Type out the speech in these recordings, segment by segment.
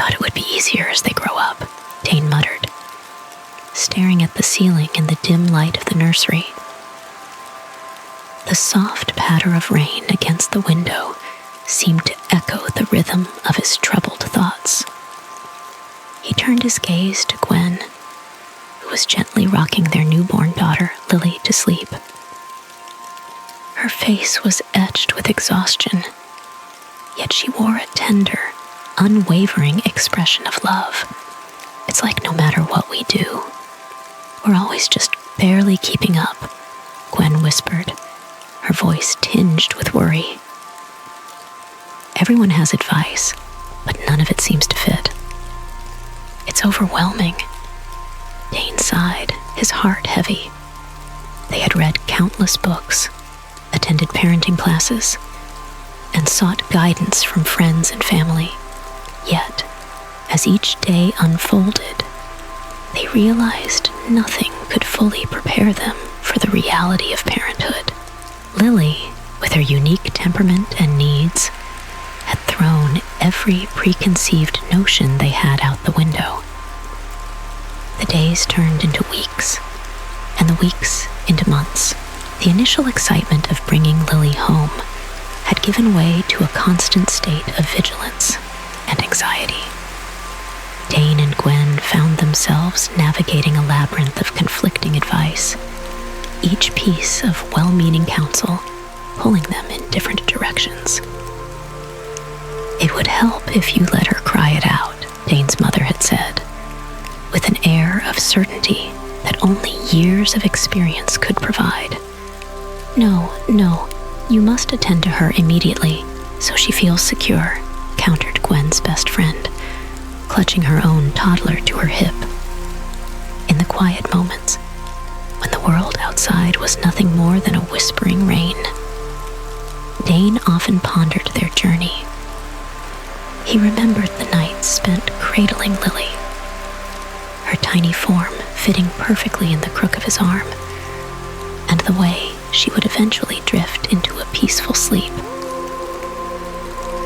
thought it would be easier as they grow up," Dane muttered, staring at the ceiling in the dim light of the nursery. The soft patter of rain against the window seemed to echo the rhythm of his troubled thoughts. He turned his gaze to Gwen, who was gently rocking their newborn daughter, Lily, to sleep. Her face was etched with exhaustion, yet she wore a tender, unwavering expression of love. "It's like no matter what we do, we're always just barely keeping up," Gwen whispered, her voice tinged with worry. "Everyone has advice, but none of it seems to fit. It's overwhelming." Dane sighed, his heart heavy. They had read countless books, attended parenting classes, and sought guidance from friends and family. Yet, as each day unfolded, they realized nothing could fully prepare them for the reality of parenthood. Lily, with her unique temperament and needs, had thrown every preconceived notion they had out the window. The days turned into weeks, and the weeks into months. The initial excitement of bringing Lily home had given way to a constant state of vigilance and anxiety. Dane and Gwen found themselves navigating a labyrinth of conflicting advice, each piece of well-meaning counsel pulling them in different directions. "It would help if you let her cry it out," Dane's mother had said, with an air of certainty that only years of experience could provide. No, you must attend to her immediately so she feels secure," countered Gwen's best friend, clutching her own toddler to her hip. In the quiet moments, when the world outside was nothing more than a whispering rain, Dane often pondered their journey. He remembered the nights spent cradling Lily, her tiny form fitting perfectly in the crook of his arm, and the way she would eventually drift into a peaceful sleep.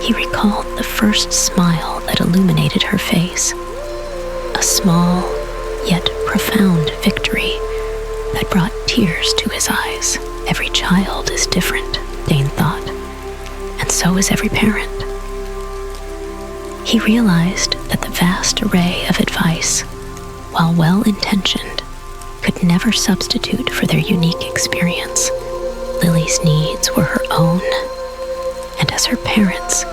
He recalled the first smile that illuminated her face, a small yet profound victory that brought tears to his eyes. Every child is different, Dane thought, and so is every parent. He realized that the vast array of advice, while well-intentioned, could never substitute for their unique experience. Lily's needs were her own, and as her parents,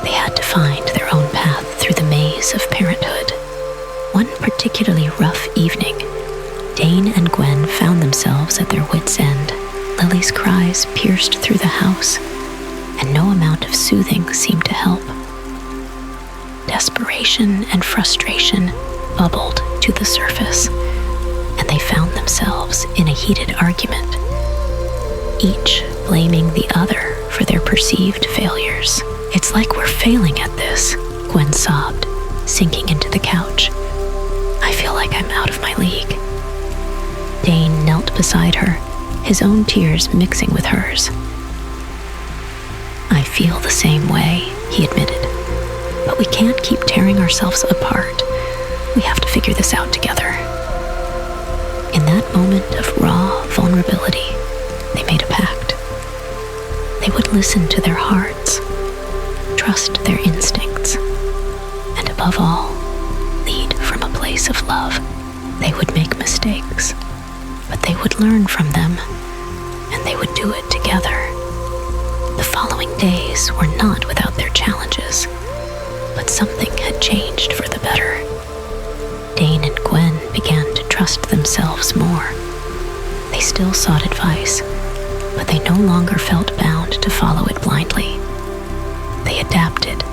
they had to find their own path through the maze of parenthood. One particularly rough evening, Dane and Gwen found themselves at their wits' end. Lily's cries pierced through the house, and no amount of soothing seemed to help. Desperation and frustration bubbled to the surface, and they found themselves in a heated argument, each blaming the other for their perceived failures. "It's like we're failing at this," Gwen sobbed, sinking into the couch. "I feel like I'm out of my league." Dane knelt beside her, his own tears mixing with hers. "I feel the same way," he admitted, "but we can't keep tearing ourselves apart. We have to figure this out together." In that moment of raw vulnerability, they made a pact. They would listen to their hearts, trust their instincts, and above all, lead from a place of love. They would make mistakes, but they would learn from them, and they would do it together. The following days were not without their challenges, but something had changed for the better. Dane and Gwen began to trust themselves more. They still sought advice, but they no longer felt bound to follow it blindly. They adapted,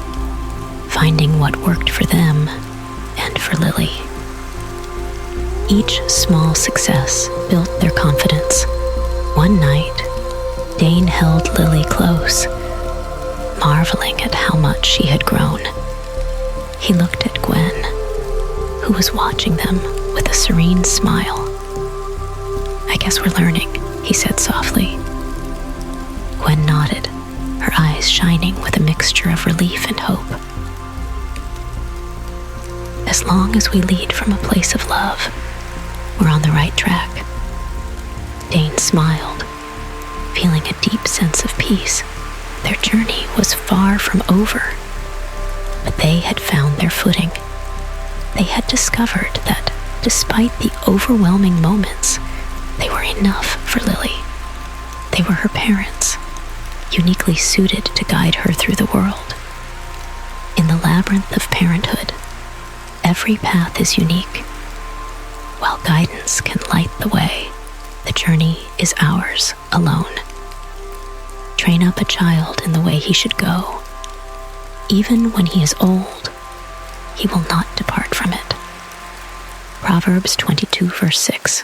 finding what worked for them and for Lily. Each small success built their confidence. One night, Dane held Lily close, marveling at how much she had grown. He looked at Gwen, who was watching them with a serene smile. "I guess we're learning," he said softly. Gwen nodded, her eyes shining with a mixture of relief and hope. As long as we lead from a place of love, we're on the right track. Dane smiled, feeling a deep sense of peace. Their journey was far from over, but they had found their footing. They had discovered that despite the overwhelming moments, they were enough for Lily. They were her parents, uniquely suited to guide her through the world. In the labyrinth of parenthood, every path is unique. While guidance can light the way, the journey is ours alone. Train up a child in the way he should go. Even when he is old, he will not depart from it. Proverbs 22 verse 6.